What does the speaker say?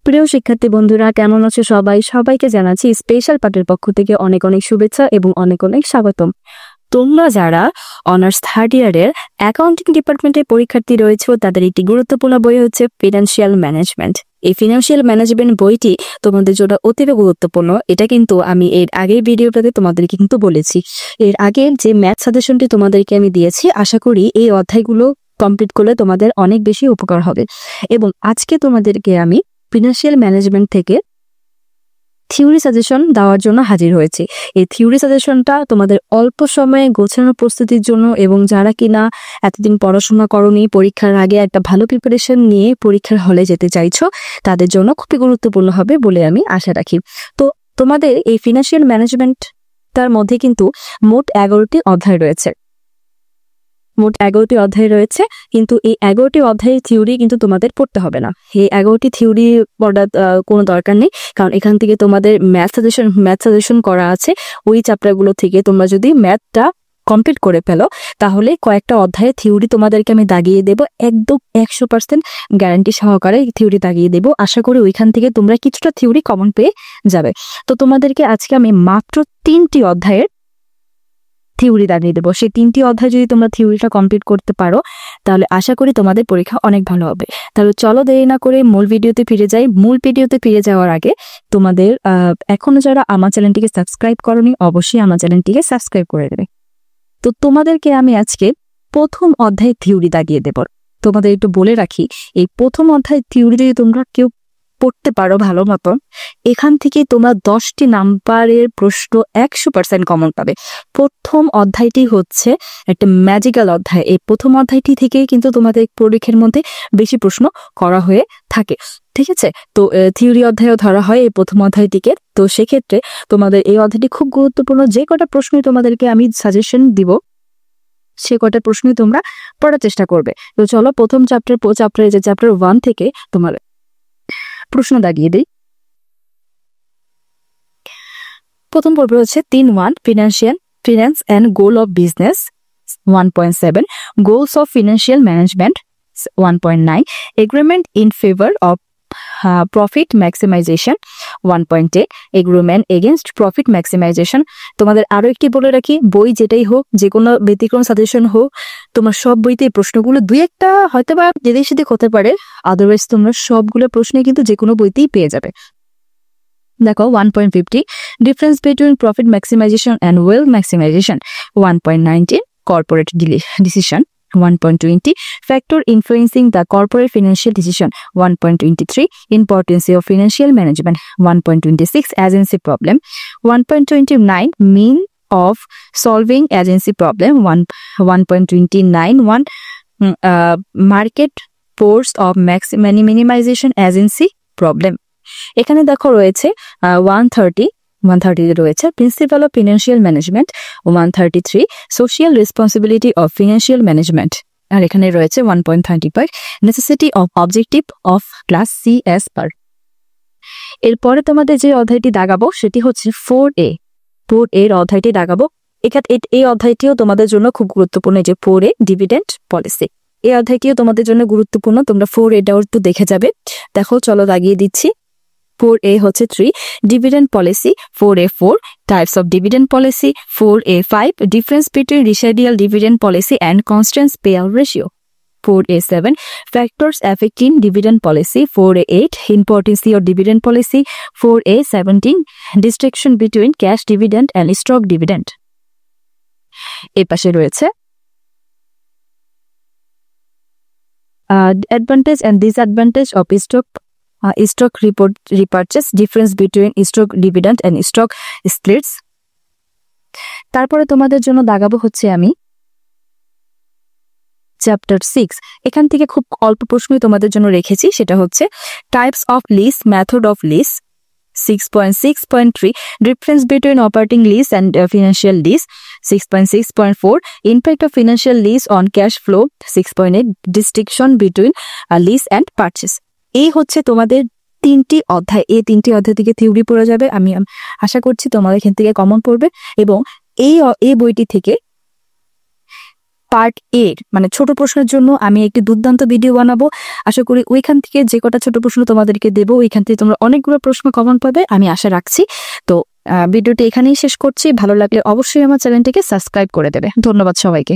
প্রিয় শিক্ষার্থী বন্ধুরা, কেমন আছো সবাই? সবাইকে জানাচ্ছি স্পেশাল পার্টের পক্ষ থেকে অনেক অনেক শুভেচ্ছা এবং অনেক অনেক স্বাগতম। তোমরা যারা অনার্স থার্ড ইয়ারের অ্যাকাউন্টিং ডিপার্টমেন্টের পরীক্ষার্থী রয়েছে, তাদের একটি গুরুত্বপূর্ণ বই হচ্ছে ফিনান্সিয়াল ম্যানেজমেন্ট। এই ফিনান্সিয়াল ম্যানেজমেন্ট বইটি তোমাদের জন্য অতীব গুরুত্বপূর্ণ। এটা কিন্তু আমি এর আগের ভিডিওটাতে তোমাদেরকে কিন্তু বলেছি। এর আগের যে ম্যাথ সাজেশনটি তোমাদেরকে আমি দিয়েছি, আশা করি এই অধ্যায়গুলো কমপ্লিট করলে তোমাদের অনেক বেশি উপকার হবে। এবং আজকে তোমাদেরকে আমি ফিনান্সিয়াল ম্যানেজমেন্ট থেকে থিওরি সাজেশন দেওয়ার জন্য হাজির হয়েছি। এই থিওরি সাজেশনটা তোমাদের অল্প সময়ে গোছানো প্রস্তুতির জন্য এবং যারা কিনা এতদিন পড়াশোনা করনি, পরীক্ষার আগে একটা ভালো প্রিপারেশন নিয়ে পরীক্ষার হলে যেতে চাইছো, তাদের জন্য খুবই গুরুত্বপূর্ণ হবে বলে আমি আশা রাখি। তো তোমাদের এই ফিনান্সিয়াল ম্যানেজমেন্টটার মধ্যে কিন্তু মোট 11টি অধ্যায় রয়েছে। কিন্তু এই 11টি অধ্যায়ের থিওরি কিন্তু তোমাদের পড়তে হবে না। এই 11টি থিওরি পড়ার কোনো দরকার নেই, কারণ এখান থেকে তোমাদের ম্যাথ সাজেশন করা আছে। ওই চ্যাপ্টারগুলো থেকে তোমরা যদি ম্যাথটা কমপ্লিট করে ফেলো, তাহলে কয়েকটা অধ্যায়ে থিওরি তোমাদেরকে আমি দাগিয়ে দেবো, একদম 100% গ্যারান্টি সহকারে থিওরি দাগিয়ে দেবো। আশা করি ওইখান থেকে তোমরা কিছুটা থিওরি কমন পেয়ে যাবে। তো তোমাদেরকে আজকে আমি মাত্র 3টি অধ্যায়ের থিওরি দাঁড়িয়ে দেবো। সেই 3টি অধ্যায় যদি তোমরা থিওরিটা কমপ্লিট করতে পারো, তাহলে আশা করি তোমাদের পরীক্ষা অনেক ভালো হবে। তাহলে চলো দেরি না করে মূল ভিডিওতে ফিরে যাই। মূল ভিডিওতে ফিরে যাওয়ার আগে তোমাদের এখনো যারা আমার চ্যানেলটিকে সাবস্ক্রাইব করোনি, অবশ্যই আমার চ্যানেলটিকে সাবস্ক্রাইব করে দেবে। তো তোমাদেরকে আমি আজকে প্রথম অধ্যায় থিওরি দাগিয়ে দেব। তোমাদের একটু বলে রাখি, এই প্রথম অধ্যায় থিওরি যদি তোমরা কেউ পড়তে পারো ভালো মতন, এখান থেকে তোমরা 10টি নাম্বারের প্রশ্ন 100% কমন পাবে। প্রথম অধ্যায়টি হচ্ছে একটা ম্যাজিক্যাল অধ্যায়। এই প্রথম অধ্যায়টি থেকে কিন্তু তোমাদের পরীক্ষার মধ্যে বেশি প্রশ্ন করা হয়ে থাকে, ঠিক আছে? তো থিওরি অধ্যায়ও ধরা হয় এই প্রথম অধ্যায়টিকে। তো সেক্ষেত্রে তোমাদের এই অধ্যায়টি খুব গুরুত্বপূর্ণ। যে কটা প্রশ্নই তোমাদেরকে আমি সাজেশন দিব, সে কটা প্রশ্নই তোমরা পড়ার চেষ্টা করবে। তো চলো প্রথম চ্যাপ্টারে যে চ্যাপ্টার 1 থেকে তোমার প্রশ্ন দাগিয়ে দিই। প্রথম পর্ব হচ্ছে 3.1 finance and goal of business, 1.7 goals of financial management, 1.9 agreement in favour of profit maximisation, 1.10 agreement against profit maximisation. তোমাদের আরো একটি বলে রাখি, বই যেটাই হোক, যে কোনো ব্যতিক্রম সাজেশন হোক, তোমার সব বইতে প্রশ্নগুলো 2-1টা হয়তো বা যেদিক সেদিক হতে পারে, আদারওয়াইজ তোমরা সবগুলো প্রশ্নে কিন্তু যে কোনো বইতেই পেয়ে যাবে। দেখো 1.50 difference between profit maximisation and wealth maximisation, 1.19 corporate decision, 1.20 factor influencing the corporate financial decision, 1.23 importance of financial management, 1.26 agency problem, 1.29 mean of solving agency problem, 1.29 market force of minimization agency problem। এখানে দেখো রয়েছে 130 রয়েছে principal of financial management, 133 social responsibility of financial management, আর এখানে রয়েছে 1.35 necessity of objective of class CS per. এরপরে তোমাদের যে অধ্যায়টি দাগাবো সেটি হচ্ছে 4A এর অধ্যায়টি দাগাবো। এই অধ্যায়টিও তোমাদের জন্য খুব গুরুত্বপূর্ণ। যে 4A ডিভিডেন্ড পলিসি, এই অধ্যায়টিও তোমাদের জন্য গুরুত্বপূর্ণ। তোমরা 4Aটাও একটু দেখে যাবে। দেখো চলো দাগিয়ে দিচ্ছি। 4A হচ্ছে 3 dividend policy, 4A4 types of dividend policy, 4A5 difference between residual dividend policy and constant payout ratio, 4A7 factors affecting dividend policy, 4A8 importance of dividend policy, 4A17 distinction between cash dividend and stock dividend. এর পাশে রয়েছে advantage and disadvantage of stock repurchase, difference between stock dividend and stock splits। তারপরে তোমাদের জন্য দাগাবো হচ্ছে আমি chapter 6। এখান থেকে খুব অল্প প্রশ্নই তোমাদের জন্য রেখেছি, সেটা হচ্ছে types of lease, method of lease, 6.6.3 difference between operating lease and financial lease, 6.6.4 impact of financial lease on cash flow, 6.8 distinction between lease and purchase. এই হচ্ছে তোমাদের 3টি অধ্যায়। এই 3টি অধ্যায় থেকে থিওরি পড়ে যাবে। আমি আশা করছি তোমাদের এখান থেকে কমন পড়বে এবং এই বইটি থেকে পার্ট এর মানে ছোট প্রশ্নের জন্য আমি একটি দুর্দান্ত ভিডিও বানাবো। আশা করি ওইখান থেকে যে কটা ছোট প্রশ্ন তোমাদেরকে দেবো ওইখান থেকে তোমরা অনেকগুলো প্রশ্ন কমন পাবে, আমি আশা রাখছি। তো ভিডিওটি এখানেই শেষ করছি। ভালো লাগলে অবশ্যই আমার চ্যানেলটিকে সাবস্ক্রাইব করে দেবে। ধন্যবাদ সবাইকে।